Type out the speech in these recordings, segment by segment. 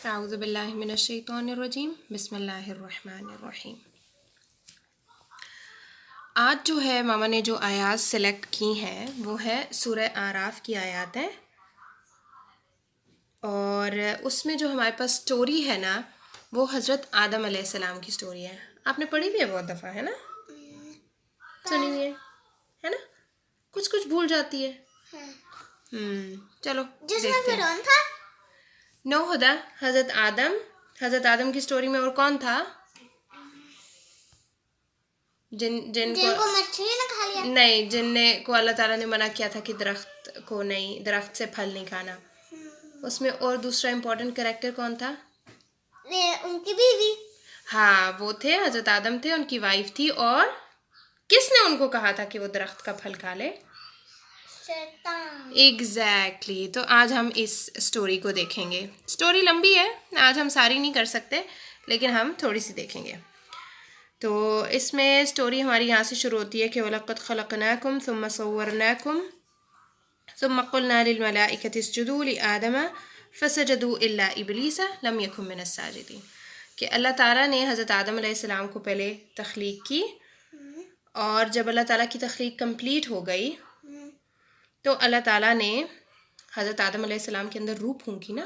اعوذ باللہ من الشیطان الرجیم بسم اللہ الرحمن الرحیم. آج جو ہے ماما نے جو آیات سلیکٹ کی ہیں وہ ہے سورہ اعراف کی آیات ہیں، اور اس میں جو ہمارے پاس سٹوری ہے نا وہ حضرت آدم علیہ السلام کی سٹوری ہے. آپ نے پڑھی بھی ہے بہت دفعہ، ہے نا؟ سنی ہوئی ہے نا؟ کچھ بھول جاتی ہے. چلو جس میں دیکھتے ہیں. فرعون تھا. نو ہدا، حضرت آدم کی سٹوری میں اور کون تھا؟ جن کو مچھلی نے کھا لیا. نہیں، جن کو اللہ تعالیٰ نے منع کیا تھا کہ درخت سے پھل نہیں کھانا. اس میں اور دوسرا امپورٹنٹ کریکٹر کون تھا؟ ان کی بیوی. ہاں، وہ تھے حضرت آدم تھے، ان کی وائف تھی. اور کس نے ان کو کہا تھا کہ وہ درخت کا پھل کھا لے؟ شیطان. ایگزیکٹلی. تو آج ہم اس سٹوری کو دیکھیں گے. سٹوری لمبی ہے، آج ہم ساری نہیں کر سکتے لیکن ہم تھوڑی سی دیکھیں گے. تو اس میں سٹوری ہماری یہاں سے شروع ہوتی ہے کہ وَلَقَدْ خَلَقْنَاكُمْ ثُمَّ صَوَّرْنَاكُمْ ثُمَّ قُلْنَا لِلْمَلَائِكَةِ اسْجُدُوا لِآدَمَ فَسَجَدُوا إِلَّا إِبْلِيسَ لَمْ يَكُنْ مِنَ السَّاجِدِينَ. کہ اللہ تعالیٰ نے حضرت آدم علیہ السلام کو پہلے تخلیق کی، اور جب اللہ تعالیٰ کی تخلیق کمپلیٹ ہو گئی تو اللہ تعالیٰ نے حضرت آدم علیہ السلام کے اندر روح پھونکی نا.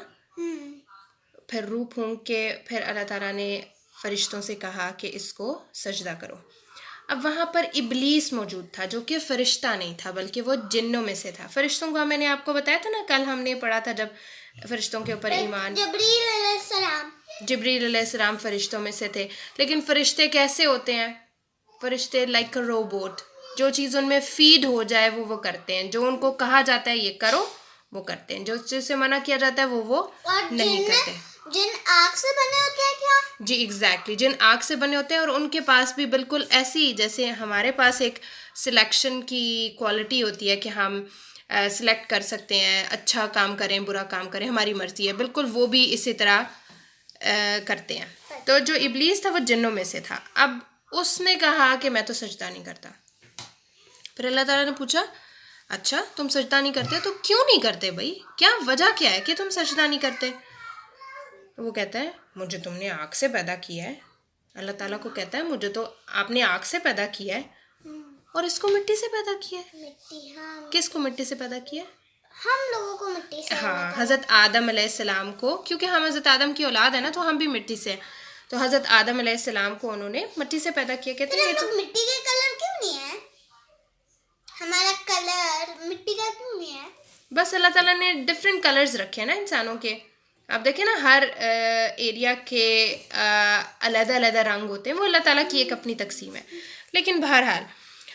پھر روح پھونک کے پھر اللہ تعالیٰ نے فرشتوں سے کہا کہ اس کو سجدہ کرو. اب وہاں پر ابلیس موجود تھا جو کہ فرشتہ نہیں تھا بلکہ وہ جنوں میں سے تھا. فرشتوں کا میں نے آپ کو بتایا تھا نا، کل ہم نے پڑھا تھا جب فرشتوں کے اوپر ایمان. جبریل علیہ السلام. جبریل علیہ السلام فرشتوں میں سے تھے. لیکن فرشتے کیسے ہوتے ہیں؟ فرشتے لائک اے روبوٹ، جو چیز ان میں فیڈ ہو جائے وہ کرتے ہیں. جو ان کو کہا جاتا ہے یہ کرو وہ کرتے ہیں، جو چیز سے منع کیا جاتا ہے وہ نہیں کرتے. جن آگ سے بنے ہوتے ہیں کیا؟ جی ایگزیکٹلی، جن آگ سے بنے ہوتے ہیں، اور ان کے پاس بھی بالکل ایسی جیسے ہمارے پاس ایک سلیکشن کی کوالٹی ہوتی ہے کہ ہم سلیکٹ کر سکتے ہیں، اچھا کام کریں برا کام کریں، ہماری مرضی ہے. بالکل وہ بھی اسی طرح کرتے ہیں. تو جو ابلیس تھا وہ جنوں میں سے تھا. اب اس نے کہا کہ میں تو سجدہ نہیں کرتا. پھر اللہ تعالیٰ نے پوچھا اچھا تم سجدہ نہیں کرتے تو کیوں نہیں کرتے بھائی؟ کیا وجہ کیا ہے کہ تم سجدہ نہیں کرتے؟ وہ کہتا ہے مجھے تم نے آگ سے پیدا کیا ہے. اللہ تعالیٰ کو کہتا ہے مجھے تو آپ نے آگ سے پیدا کیا ہے اور اس کو مٹی سے پیدا کیا ہے. مٹی. ہاں، کس کو مٹی سے پیدا کیا ہے؟ ہم لوگوں کو مٹی سے. ہاں، حضرت آدم علیہ السلام کو، کیونکہ ہم حضرت آدم کی اولاد ہیں نا تو ہم بھی مٹی سے ہیں. تو حضرت آدم علیہ السلام کو انہوں نے مٹی سے پیدا کیا. کہتے ہیں تو مٹی کے کلر کیوں نہیں ہے؟ ہمارا کلر مٹی کا کیوں نہیں ہے؟ بس اللہ تعالیٰ نے ڈفرینٹ کلرز رکھے ہیں نا انسانوں کے. آپ دیکھیں نا ہر ایریا کے علیحدہ علیحدہ رنگ ہوتے ہیں، وہ اللہ تعالیٰ کی ایک اپنی تقسیم ہے. لیکن بہرحال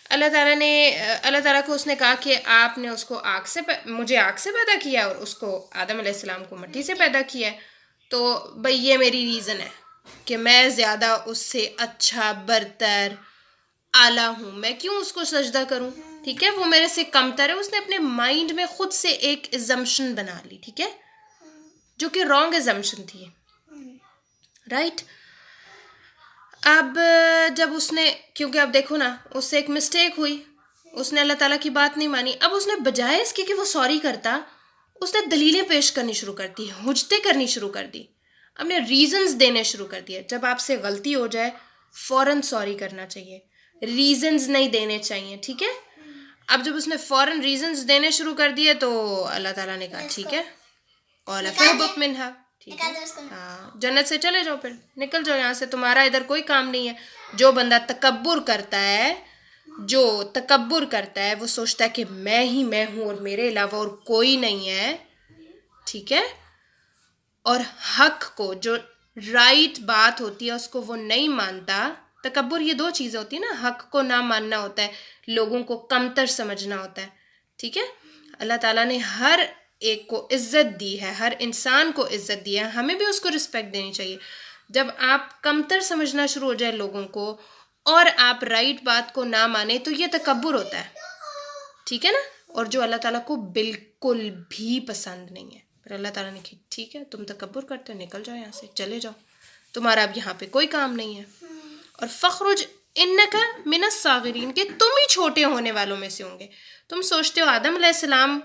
اللہ تعالیٰ کو اس نے کہا کہ آپ نے اس کو مجھے آگ سے پیدا کیا اور اس کو آدم علیہ السلام کو مٹی سے پیدا کیا ہے. تو بھئی یہ میری ریزن ہے کہ میں زیادہ اس سے اچھا برتر اعلیٰ ہوں، میں کیوں اس کو سجدہ کروں؟ ٹھیک ہے، وہ میرے سے کمتر ہے. اس نے اپنے مائنڈ میں خود سے ایک ایزمپشن بنا لی، ٹھیک ہے، جو کہ رانگ ایزمپشن تھی. رائٹ. اب جب اس نے، کیونکہ اب دیکھو نا اس سے ایک مسٹیک ہوئی، اس نے اللہ تعالیٰ کی بات نہیں مانی. اب اس نے بجائے اس کے کہ وہ سوری کرتا، اس نے دلیلیں پیش کرنی شروع کر دی، حجتیں کرنی شروع کر دی، اپنے ریزنز دینے شروع کر دیے. جب آپ سے غلطی ہو جائے فوراً سوری کرنا چاہیے، ریزنز نہیں دینے چاہیے، ٹھیک ہے. اب جب اس نے فوراً ریزنز دینے شروع کر دیے تو اللہ تعالیٰ نے کہا ٹھیک ہے، قَالَ فَاهْبِطْ مِنْهَا، ٹھیک ہے، ہاں جنت سے چلے جاؤ، پھر نکل جاؤ یہاں سے، تمہارا ادھر کوئی کام نہیں ہے. جو بندہ تکبر کرتا ہے وہ سوچتا ہے کہ میں ہی میں ہوں اور میرے علاوہ اور کوئی نہیں ہے، ٹھیک ہے، اور حق کو، جو رائٹ بات ہوتی ہے اس کو وہ نہیں مانتا. تکبر یہ دو چیزیں ہوتی ہیں نا، حق کو نہ ماننا ہوتا ہے، لوگوں کو کمتر سمجھنا ہوتا ہے، ٹھیک ہے. اللہ تعالیٰ نے ہر ایک کو عزت دی ہے، ہر انسان کو عزت دی ہے، ہمیں بھی اس کو رسپیکٹ دینی چاہیے. جب آپ کمتر سمجھنا شروع ہو جائے لوگوں کو اور آپ رائٹ بات کو نہ مانیں تو یہ تکبر ہوتا ہے، ٹھیک ہے نا، اور جو اللہ تعالیٰ کو بالکل بھی پسند نہیں ہے. پھر اللہ تعالیٰ نے کہا ٹھیک ہے تم تکبر کرتے ہو، نکل جاؤ یہاں سے، چلے جاؤ، تمہارا اب یہاں پہ کوئی کام نہیں ہے. اور فخرج انک من الصاغرین، کہ تم ہی چھوٹے ہونے والوں میں سے ہوں گے. تم سوچتے ہو آدم علیہ السلام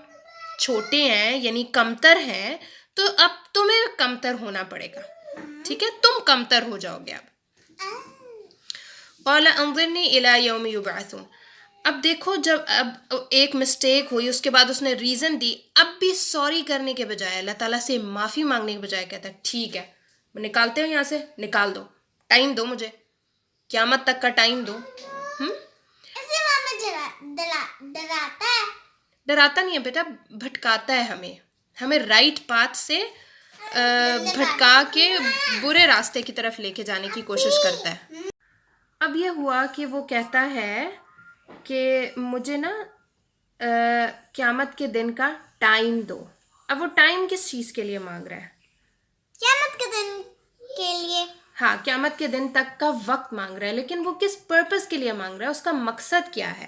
چھوٹے ہیں یعنی کمتر ہیں، تو اب تمہیں کمتر ہونا پڑے گا, ٹھیک ہے, تم کمتر ہو جاؤ گے اب. قال انظرنی الی یوم یبعثون. اب دیکھو جب اب ایک مسٹیک ہوئی اس کے بعد اس نے ریزن دی, اب بھی سوری کرنے کے بجائے, اللہ تعالیٰ سے معافی مانگنے کے بجائے کہتا ہے ٹھیک ہے نکالتے ہو یہاں سے, نکال دو, ٹائم دو مجھے, قیامت تک کا ٹائم دو. اسے ماما ڈراتا ہے. ڈراتا نہیں ہے بیٹا, بھٹکاتا ہے ہمیں رائٹ پاتھ سے بھٹکا کے برے راستے کی طرف لے کے جانے کی کوشش کرتا ہے. اب یہ ہوا کہ وہ کہتا ہے کہ مجھے نا قیامت کے دن کا ٹائم دو. اب وہ ٹائم کس چیز کے لیے مانگ رہا ہے؟ قیامت کے دن کے لیے. ہاں, قیامت کے دن تک کا وقت مانگ رہا ہے, لیکن وہ کس پرپس کے لیے مانگ رہا ہے, اس کا مقصد کیا ہے؟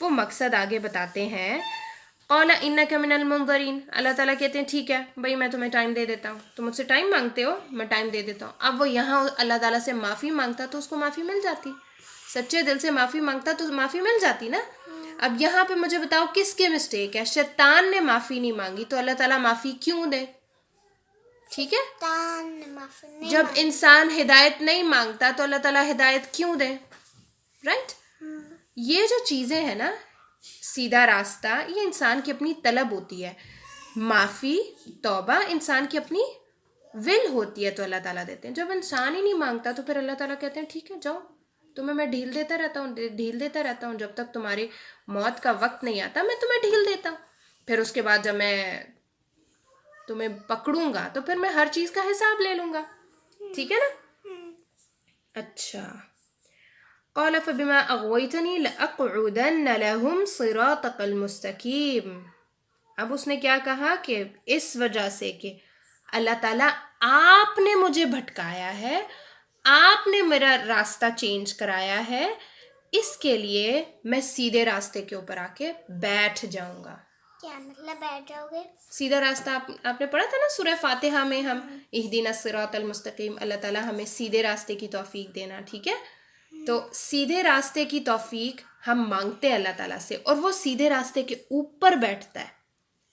وہ مقصد آگے بتاتے ہیں. قال انک من المنظرین. اللہ تعالیٰ کہتے ہیں ٹھیک ہے بھائی میں تمہیں ٹائم دے دیتا ہوں, تم مجھ سے ٹائم مانگتے ہو, میں ٹائم دے دیتا ہوں. اب وہ یہاں اللہ تعالیٰ سے معافی مانگتا تو اس کو معافی مل جاتی, سچے دل سے معافی مانگتا تو معافی مل جاتی نا. اب یہاں پہ مجھے بتاؤ کس کے مسٹیک ہے؟ شیطان نے معافی نہیں مانگی تو اللہ تعالیٰ معافی کیوں دے؟ ٹھیک ہے, جب انسان ہدایت نہیں مانگتا تو اللہ تعالیٰ ہدایت کیوں دے؟ رائٹ. یہ جو چیزیں ہیں نا, سیدھا راستہ, یہ انسان کی اپنی طلب ہوتی ہے. معافی توبہ انسان کی اپنی ول ہوتی ہے تو اللہ تعالیٰ دیتے ہیں. جب انسان ہی نہیں مانگتا تو پھر اللہ تعالیٰ کہتے ہیں ٹھیک ہے جاؤ, تمہیں میں ڈھیل دیتا رہتا ہوں جب تک تمہاری موت کا وقت نہیں آتا میں تمہیں ڈھیل دیتا ہوں. پھر اس کے بعد جب میں تمہیں پکڑوں گا تو پھر میں ہر چیز کا حساب لے لوں گا, ٹھیک ہے نا. اچھا, قال فبما اغويتني لاقعدن لهم صراطك المستقيم. اب اس نے کیا کہا کہ اس وجہ سے کہ اللہ تعالیٰ آپ نے مجھے بھٹکایا ہے, آپ نے میرا راستہ چینج کرایا ہے, اس کے لیے میں سیدھے راستے کے اوپر آ کے بیٹھ جاؤں گا. کیا مطلب بیٹھ جاؤ گے؟ سیدھا راستہ آپ نے پڑھا تھا نا سورہ فاتحہ میں, ہم اہدنا الصراط المستقیم, اللہ تعالیٰ ہمیں سیدھے راستے کی توفیق دینا, ٹھیک ہے. تو سیدھے راستے کی توفیق ہم مانگتے ہیں اللہ تعالیٰ سے, اور وہ سیدھے راستے کے اوپر بیٹھتا ہے.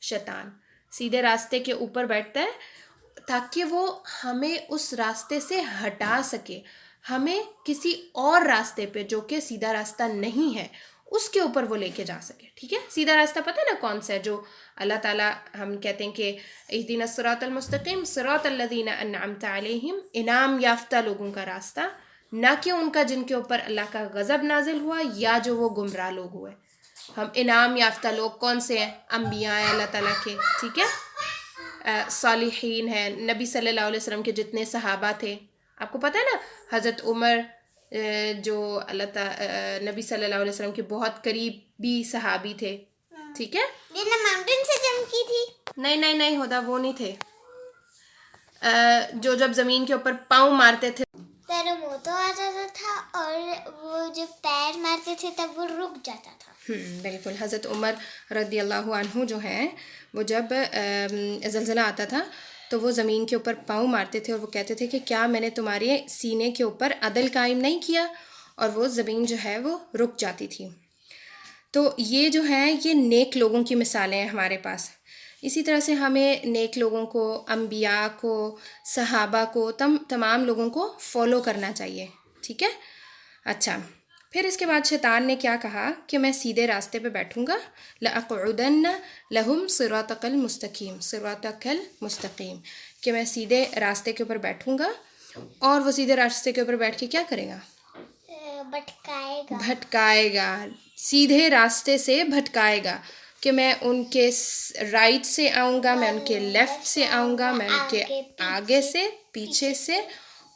شیطان سیدھے راستے کے اوپر بیٹھتا ہے تاکہ وہ ہمیں اس راستے سے ہٹا سکے, ہمیں کسی اور راستے پہ جو کہ سیدھا راستہ نہیں ہے اس کے اوپر وہ لے کے جا سکے, ٹھیک ہے. سیدھا راستہ پتہ ہے نا کون سا ہے؟ جو اللہ تعالیٰ ہم کہتے ہیں کہ اہدنا الصراط المستقیم صراط الذین انعمت علیہم, انعام یافتہ لوگوں کا راستہ, نہ کہ ان کا جن کے اوپر اللہ کا غضب نازل ہوا یا جو وہ گمراہ لوگ ہوئے. ہم انعام یافتہ لوگ کون سے ہیں؟ انبیاء ہیں اللہ تعالیٰ کے, ٹھیک ہے, صالحین ہیں, نبی صلی اللہ علیہ وسلم کے جتنے صحابہ تھے. آپ کو پتہ ہے نا حضرت عمر جو نبی صلی اللہ علیہ وسلم کے بہت قریبی صحابی تھے, ٹھیک ہے. یہ نا ماؤنٹین سے جمپ کی تھی؟ نہیں ہوتا, وہ نہیں تھے. جو جب زمین کے اوپر پاؤں مارتے تھے وہ تو آ جاتا تھا, اور وہ جب پیر مارتے تھے تب وہ رک جاتا تھا. بالکل. حضرت عمر رضی اللہ عنہ جو ہیں وہ جب زلزلہ آتا تھا تو وہ زمین کے اوپر پاؤں مارتے تھے اور وہ کہتے تھے کہ کیا میں نے تمہارے سینے کے اوپر عدل قائم نہیں کیا, اور وہ زمین جو ہے وہ رک جاتی تھی. تو یہ جو ہیں یہ نیک لوگوں کی مثالیں ہیں ہمارے پاس. اسی طرح سے ہمیں نیک لوگوں کو, انبیاء کو, صحابہ کو, تمام لوگوں کو فالو کرنا چاہیے, ٹھیک ہے. اچھا, پھر اس کے بعد شیطان نے کیا کہا کہ میں سیدھے راستے پہ بیٹھوں گا. لَأَقْعُدَنَّ لَهُمْ صِرَاطَكَ الْمُسْتَقِيمِ, صِرَاطَكَ الْمُسْتَقِيمِ, کہ میں سیدھے راستے کے اوپر بیٹھوں گا, اور وہ سیدھے راستے کے اوپر بیٹھ کے کیا کرے گا؟ بھٹکائے گا, سیدھے راستے سے بھٹکائے گا, کہ میں ان کے رائٹ سے آؤں گا, میں ان کے لیفٹ سے آؤں گا, میں ان کے آگے سے, پیچھے سے,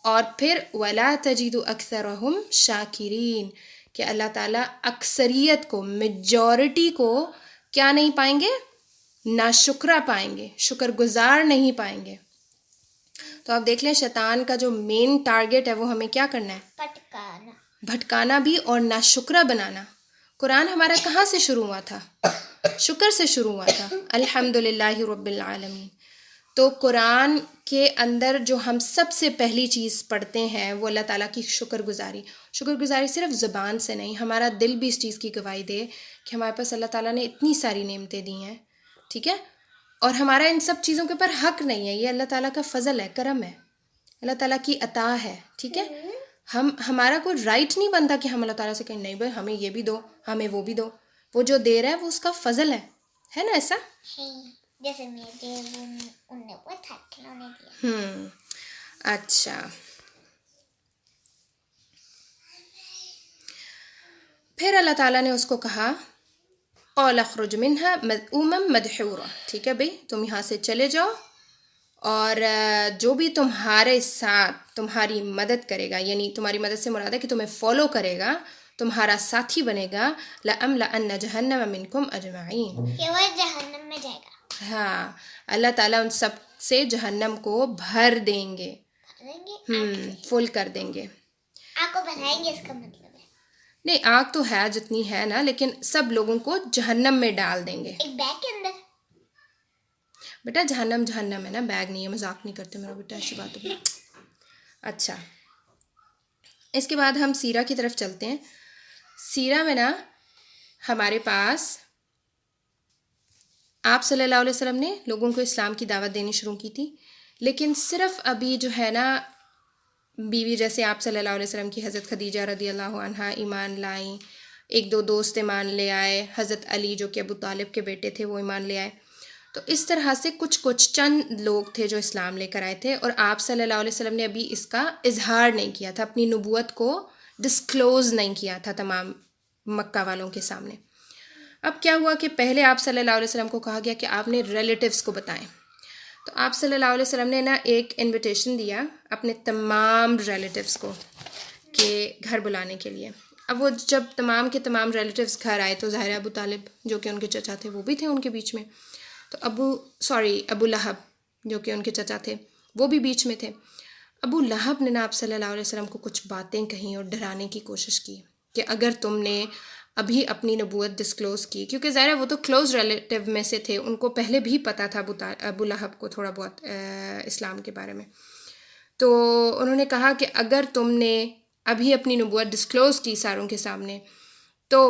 اور پھر وَلَا تَجِدُ أَكْثَرَهُمْ شَاكِرِينَ, کہ اللہ تعالیٰ اکثریت کو, میجورٹی کو کیا نہیں پائیں گے؟ ناشکرہ پائیں گے, شکر گزار نہیں پائیں گے. تو آپ دیکھ لیں شیطان کا جو مین ٹارگٹ ہے وہ ہمیں کیا کرنا ہے؟ بھٹکانا بھی اور ناشکرہ بنانا. قرآن ہمارا کہاں سے شروع ہوا تھا؟ شکر سے شروع ہوا تھا, الحمدللہ رب العالمین. تو قرآن کے اندر جو ہم سب سے پہلی چیز پڑھتے ہیں وہ اللہ تعالیٰ کی شکر گزاری. شکر گزاری صرف زبان سے نہیں, ہمارا دل بھی اس چیز کی گواہی دے کہ ہمارے پاس اللہ تعالیٰ نے اتنی ساری نعمتیں دی ہیں, ٹھیک ہے. اور ہمارا ان سب چیزوں کے اوپر حق نہیں ہے. یہ اللہ تعالیٰ کا فضل ہے, کرم ہے, اللہ تعالیٰ کی عطا ہے. ٹھیک ہے, ہمارا کوئی رائٹ نہیں بنتا کہ ہم اللہ تعالیٰ سے کہیں نہیں بھائی ہمیں یہ بھی دو, ہمیں وہ بھی دو. وہ جو دے رہا ہے وہ اس کا فضل ہے نا ایسا. جیسے میرے ان نے بہت ہاتھ کھلونے دیا. اچھا, پھر اللہ تعالیٰ نے اس کو کہا قَالَ اخْرُجْ مِنْهَا مَذْءُومًا مَدْحُورًا. ٹھیک ہے بھائی, تم یہاں سے چلے جاؤ اور جو بھی تمہارے ساتھ تمہاری مدد کرے گا, یعنی تمہاری مدد سے مراد ہے کہ تمہیں فالو کرے گا, تمہارا ساتھی بنے گا, لَأَمْلَأَنَّ جَهَنَّمَ مِنْكُمْ أَجْمَعِينَ. کہ وہ جہنم میں جائے گا. ہاں, اللہ تعالیٰ ان سب سے جہنم کو بھر دیں گے, فل کر دیں گے. آپ کو بتائیں گے اس کا مطلب ہے نہیں, آگ تو ہے جتنی ہے نا, لیکن سب لوگوں کو جہنم میں ڈال دیں گے. ایک بیگ کے اندر. بیٹا جہنم ہے نا, بیگ نہیں ہے, مذاق نہیں کرتے میرا بیٹا ایسی باتوں پہ. اچھا, اس کے بعد ہم سیرہ کی طرف چلتے ہیں. سیرہ میں نا ہمارے پاس آپ صلی اللہ علیہ وسلم نے لوگوں کو اسلام کی دعوت دینی شروع کی تھی, لیکن صرف ابھی جو ہے نا بیوی جیسے آپ صلی اللہ علیہ وسلم کی حضرت خدیجہ رضی اللہ عنہا ایمان لائیں, ایک دو دوست ایمان لے آئے, حضرت علی جو کہ ابو طالب کے بیٹے تھے وہ ایمان لے آئے. تو اس طرح سے کچھ چند لوگ تھے جو اسلام لے کر آئے تھے, اور آپ صلی اللہ علیہ وسلم نے ابھی اس کا اظہار نہیں کیا تھا, اپنی نبوت کو ڈسکلوز نہیں کیا تھا تمام مکہ والوں کے سامنے. اب کیا ہوا کہ پہلے آپ صلی اللہ علیہ وسلم کو کہا گیا کہ آپ نے ریلیٹیوز کو بتائیں. تو آپ صلی اللہ علیہ وسلم نے نا ایک انویٹیشن دیا اپنے تمام ریلیٹیوز کو کہ گھر بلانے کے لیے. اب وہ جب تمام کے تمام ریلیٹیوز گھر آئے تو ظاہر ابو طالب جو کہ ان کے چچا تھے وہ بھی تھے ان کے بیچ میں, تو ابو لہب جو کہ ان کے چچا تھے وہ بھی بیچ میں تھے. ابو لہب نے نا آپ صلی اللہ علیہ وسلم کو کچھ باتیں کہیں اور ڈرانے کی کوشش کی کہ اگر تم نے ابھی اپنی نبوت ڈسکلوز کی, کیونکہ ظاہر وہ تو کلوز ریلیٹیو میں سے تھے, ان کو پہلے بھی پتہ تھا ابو لہب کو تھوڑا بہت اسلام کے بارے میں. تو انہوں نے کہا کہ اگر تم نے ابھی اپنی نبوت ڈسکلوز کی ساروں کے سامنے تو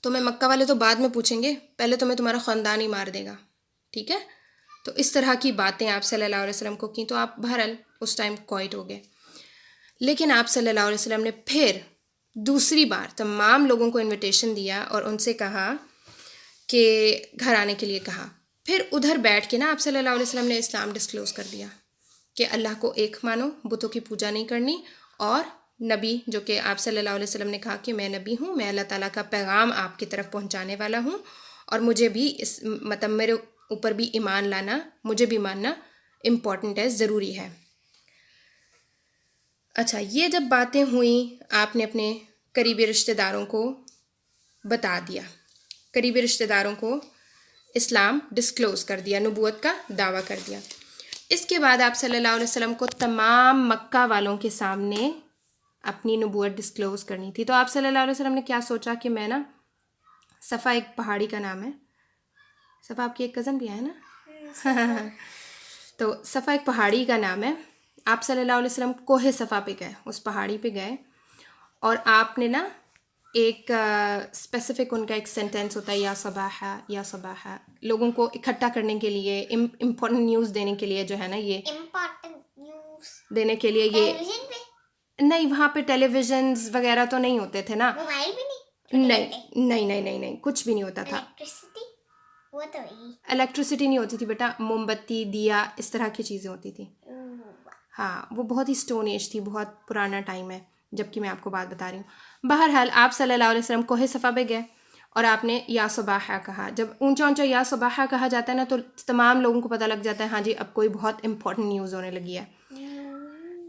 تمہیں مکہ والے تو بعد میں پوچھیں گے, پہلے تمہیں تمہارا خاندان ہی مار دے گا. ٹھیک ہے, تو اس طرح کی باتیں آپ صلی اللہ علیہ وسلم کو کی, تو آپ بہرحال اس ٹائم کوائٹ ہو گئے. لیکن آپ صلی اللہ علیہ وسلم نے پھر دوسری بار تمام لوگوں کو انویٹیشن دیا اور ان سے کہا کہ گھر آنے کے لیے کہا. پھر ادھر بیٹھ کے نا آپ صلی اللہ علیہ وسلم نے اسلام ڈسکلوز کر دیا کہ اللہ کو ایک مانو, بتوں کی پوجا نہیں کرنی, اور نبی جو کہ آپ صلی اللہ علیہ وسلم نے کہا کہ میں نبی ہوں, میں اللہ تعالیٰ کا پیغام آپ کی طرف پہنچانے والا ہوں, اور مجھے بھی مطلب میرے اوپر بھی ایمان لانا, مجھے بھی ماننا امپورٹنٹ ہے, ضروری ہے. اچھا, یہ جب باتیں ہوئیں آپ نے اپنے قریبی رشتہ داروں کو بتا دیا, قریبی رشتہ داروں کو اسلام ڈسکلوز کر دیا, نبوت کا دعویٰ کر دیا. اس کے بعد آپ صلی اللہ علیہ وسلم کو تمام مکہ والوں کے سامنے اپنی نبوت ڈسکلوز کرنی تھی. تو آپ صلی اللہ علیہ وسلم نے کیا سوچا کہ میں نا صفا ایک پہاڑی کا نام ہے, صفا آپ کی ایک کزن بھی ہے نا, تو صفا ایک پہاڑی کا نام ہے. آپ صلی اللہ علیہ وسلم کوہ صفا پہ گئے, اس پہاڑی پہ گئے, اور آپ نے نا ایک اسپیسیفک ان کا ایک سینٹینس ہوتا ہے یا صباحا یا صباحا, لوگوں کو اکٹھا کرنے کے لیے, امپورٹنٹ نیوز دینے کے لیے جو ہے نا, یہ امپورٹنٹ نیوز دینے کے لیے یہ ٹیلیویژن پہ, نہیں وہاں پہ ٹیلی ویژنز وغیرہ تو نہیں ہوتے تھے نا, موبائل بھی نہیں, نہیں کچھ بھی نہیں ہوتا تھا. الیکٹریسٹی وہ تو الیکٹریسٹی نہیں ہوتی تھی بیٹا, موم بتی, دیا, اس طرح کی چیزیں ہوتی تھیں. ہاں, وہ بہت ہی اسٹون ایج تھی, بہت پرانا ٹائم ہے, جب کہ میں آپ کو بات بتا رہی ہوں. بہرحال آپ صلی اللہ علیہ وسلم کوہ صفا پہ گئے اور آپ نے یا صباحا کہا. جب اونچا اونچا یا صباحا کہا جاتا ہے نا تو تمام لوگوں کو پتہ لگ جاتا ہے ہاں جی اب کوئی بہت امپورٹنٹ نیوز ہونے لگی ہے.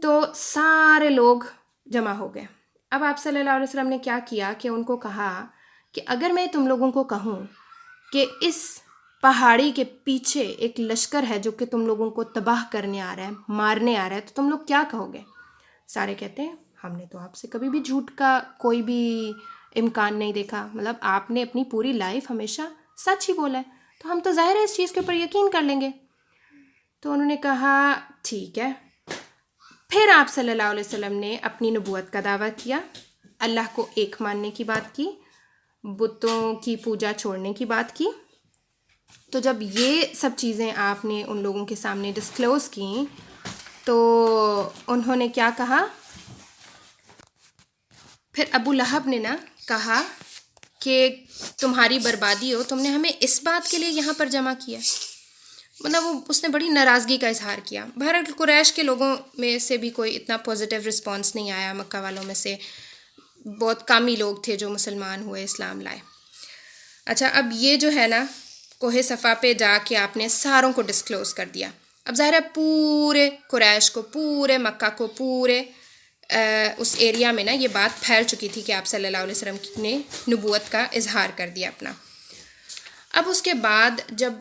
تو سارے لوگ جمع ہو گئے. اب آپ صلی اللہ علیہ وسلم نے کیا کیا کہ ان کو کہا کہ اگر میں تم لوگوں کو کہوں کہ اس پہاڑی کے پیچھے ایک لشکر ہے جو کہ تم لوگوں کو تباہ کرنے آ رہا ہے, مارنے آ رہا ہے, تو تم لوگ کیا کہو گے؟ سارے کہتے ہیں ہم نے تو آپ سے کبھی بھی جھوٹ کا کوئی بھی امکان نہیں دیکھا, مطلب آپ نے اپنی پوری لائف ہمیشہ سچ ہی بولا ہے, تو ہم تو ظاہر ہے اس چیز کے اوپر یقین کر لیں گے. تو انہوں نے کہا ٹھیک ہے. پھر آپ صلی اللہ علیہ وسلم نے اپنی نبوت کا دعویٰ کیا, اللہ کو ایک ماننے کی بات کی, بتوں کی پوجا چھوڑنے کی بات کی, تو جب یہ سب چیزیں آپ نے ان لوگوں کے سامنے ڈسکلوز کیں تو انہوں نے کیا کہا؟ پھر ابو لہب نے نا کہا کہ تمہاری بربادی ہو، تم نے ہمیں اس بات کے لیے یہاں پر جمع کیا. مطلب اس نے بڑی ناراضگی کا اظہار کیا. بہرحال قریش کے لوگوں میں سے بھی کوئی اتنا پازیٹیو رسپانس نہیں آیا. مکہ والوں میں سے بہت کم ہی لوگ تھے جو مسلمان ہوئے، اسلام لائے. اچھا، اب یہ جو ہے نا کوہ صفا پہ جا کے آپ نے ساروں کو ڈسکلوز کر دیا. اب ظاہر ہے پورے قریش کو، پورے مکہ کو، پورے اس ایریا میں نا یہ بات پھیل چکی تھی کہ آپ صلی اللہ علیہ وسلم نے نبوت کا اظہار کر دیا اپنا. اب اس کے بعد جب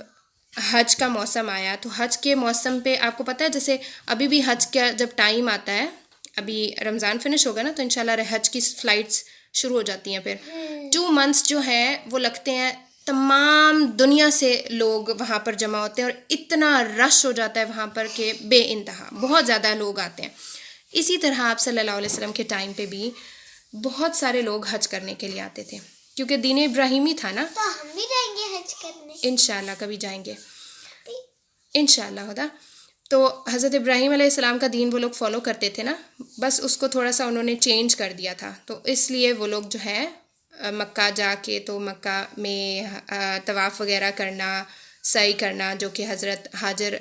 حج کا موسم آیا تو حج کے موسم پہ آپ کو پتہ ہے جیسے ابھی بھی حج کا جب ٹائم آتا ہے، ابھی رمضان فنش ہوگا نا تو انشاءاللہ حج کی فلائٹس شروع ہو جاتی ہیں. پھر 2 months جو ہیں وہ لگتے ہیں، تمام دنیا سے لوگ وہاں پر جمع ہوتے ہیں اور اتنا رش ہو جاتا ہے وہاں پر کہ بے انتہا بہت زیادہ لوگ آتے ہیں. اسی طرح آپ صلی اللہ علیہ وسلم کے ٹائم پہ بھی بہت سارے لوگ حج کرنے کے لیے آتے تھے کیونکہ دین ابراہیمی تھا نا. تو ہم بھی جائیں گے حج کرنے انشاءاللہ کبھی جائیں گے انشاءاللہ خدا. تو حضرت ابراہیم علیہ السلام کا دین وہ لوگ فالو کرتے تھے نا، بس اس کو تھوڑا سا انہوں نے چینج کر دیا تھا. تو اس لیے وہ لوگ جو ہے مکہ جا کے تو مکہ میں طواف وغیرہ کرنا، سعی کرنا، جو کہ حضرت حاجر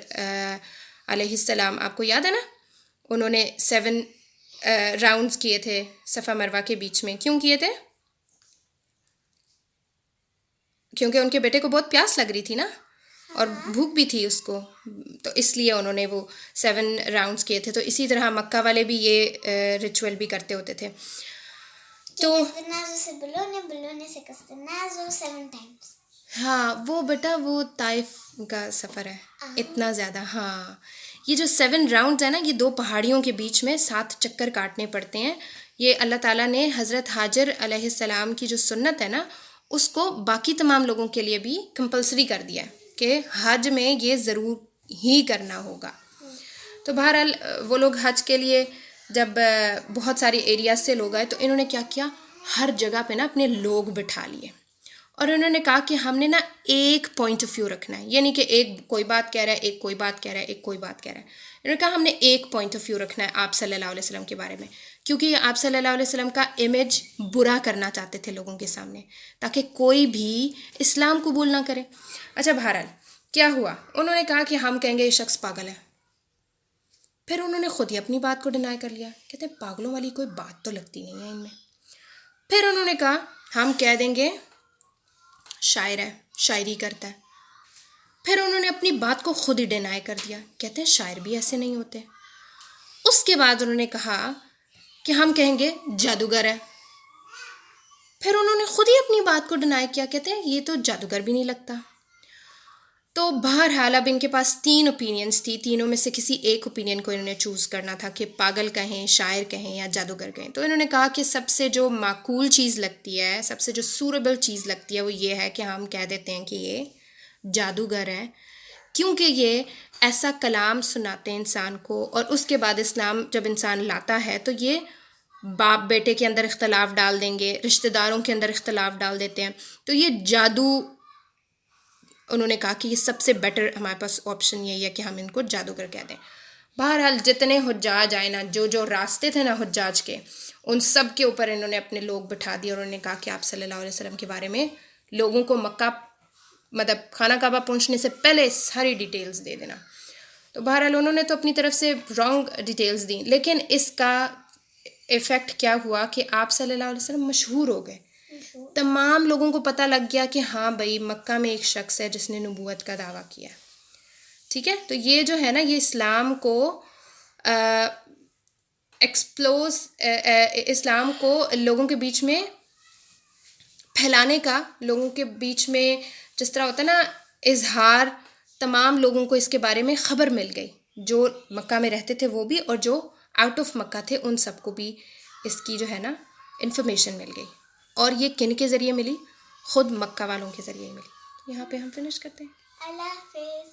علیہ السلام آپ کو یاد ہے نا، انہوں نے 7 راؤنڈز کیے تھے صفا مروہ کے بیچ میں. کیوں کیے تھے؟ کیونکہ ان کے بیٹے کو بہت پیاس لگ رہی تھی نا اور بھوک بھی تھی اس کو، تو اس لیے انہوں نے وہ 7 راؤنڈز کیے تھے. تو اسی طرح مکہ والے بھی یہ ریچول بھی کرتے ہوتے تھے. تو بلونے سے کستنازو 7 times. ہاں وہ بیٹا وہ طائف کا سفر ہے اتنا زیادہ. ہاں یہ جو 7 راؤنڈز ہیں نا، یہ 2 پہاڑیوں کے بیچ میں 7 چکر کاٹنے پڑتے ہیں. یہ اللہ تعالیٰ نے حضرت حاجر علیہ السلام کی جو سنت ہے نا اس کو باقی تمام لوگوں کے لیے بھی کمپلسری کر دیا ہے کہ حج میں یہ ضرور ہی کرنا ہوگا. تو بہرحال وہ لوگ حج کے لیے جب بہت سارے ایریاز سے لوگ آئے تو انہوں نے کیا کیا، ہر جگہ پہ نا اپنے لوگ بٹھا لیے اور انہوں نے کہا کہ ہم نے نا ایک پوائنٹ آف ویو رکھنا ہے. یعنی کہ ایک کوئی بات کہہ رہا ہے، ایک کوئی بات کہہ رہا ہے، ایک کوئی بات کہہ رہا ہے. انہوں نے کہا ہم نے ایک پوائنٹ آف ویو رکھنا ہے آپ صلی اللہ علیہ وسلم کے بارے میں، کیونکہ یہ آپ صلی اللہ علیہ وسلم کا امیج برا کرنا چاہتے تھے لوگوں کے سامنے تاکہ کوئی بھی اسلام قبول نہ کرے. اچھا بہرحال کیا ہوا، انہوں نے کہا کہ ہم کہیں گے یہ شخص پاگل ہے. پھر انہوں نے خود ہی اپنی بات کو ڈینائی کر لیا، کہتے ہیں پاگلوں والی کوئی بات تو لگتی نہیں ہے ان میں. پھر انہوں نے کہا ہم کہہ دیں گے شاعر ہے، شاعری کرتا ہے. پھر انہوں نے اپنی بات کو خود ہی ڈینائی کر دیا، کہتے ہیں شاعر بھی ایسے نہیں ہوتے. اس کے بعد انہوں نے کہا کہ ہم کہیں گے جادوگر ہے. پھر انہوں نے خود ہی اپنی بات کو ڈینائی کیا، کہتے ہیں یہ تو جادوگر بھی نہیں لگتا. تو بہرحال اب ان کے پاس 3 اوپینینس تھی، تینوں میں سے کسی ایک اوپینین کو انہوں نے چوز کرنا تھا کہ پاگل کہیں، شاعر کہیں یا جادوگر کہیں. تو انہوں نے کہا کہ سب سے جو معقول چیز لگتی ہے، سب سے جو سوربل چیز لگتی ہے وہ یہ ہے کہ ہم کہہ دیتے ہیں کہ یہ جادوگر ہے، کیونکہ یہ ایسا کلام سناتے ہیں انسان کو. اور اس کے بعد اسلام جب انسان لاتا ہے تو یہ باپ بیٹے کے اندر اختلاف ڈال دیں گے، رشتہ داروں کے اندر اختلاف ڈال دیتے ہیں. تو یہ جادو، انہوں نے کہا کہ یہ سب سے بیٹر ہمارے پاس آپشن یہی ہے کہ ہم ان کو جادوگر کہہ دیں. بہرحال جتنے حجاج آئے نا، جو راستے تھے نا حجاج کے، ان سب کے اوپر انہوں نے اپنے لوگ بٹھا دیے اور انہوں نے کہا کہ آپ صلی اللہ علیہ وسلم کے بارے میں لوگوں کو مکہ مطلب خانہ کعبہ پہنچنے سے پہلے ساری ڈیٹیلز دے دینا. تو بہرحال انہوں نے تو اپنی طرف سے رانگ ڈیٹیلز دیں، لیکن اس کا ایفیکٹ کیا ہوا کہ آپ صلی اللہ علیہ وسلم مشہور ہو گئے. تمام لوگوں کو پتہ لگ گیا کہ ہاں بھائی مکہ میں ایک شخص ہے جس نے نبوت کا دعویٰ کیا. ٹھیک ہے، تو یہ جو ہے نا یہ اسلام کو اسلام کو لوگوں کے بیچ میں پھیلانے کا، لوگوں کے بیچ میں جس طرح ہوتا ہے نا اظہار، تمام لوگوں کو اس کے بارے میں خبر مل گئی، جو مکہ میں رہتے تھے وہ بھی اور جو آؤٹ آف مکہ تھے ان سب کو بھی اس کی جو ہے نا انفارمیشن مل گئی. اور یہ کن کے ذریعے ملی؟ خود مکہ والوں کے ذریعے ملی. یہاں پہ ہم فنش کرتے ہیں. اللہ حافظ.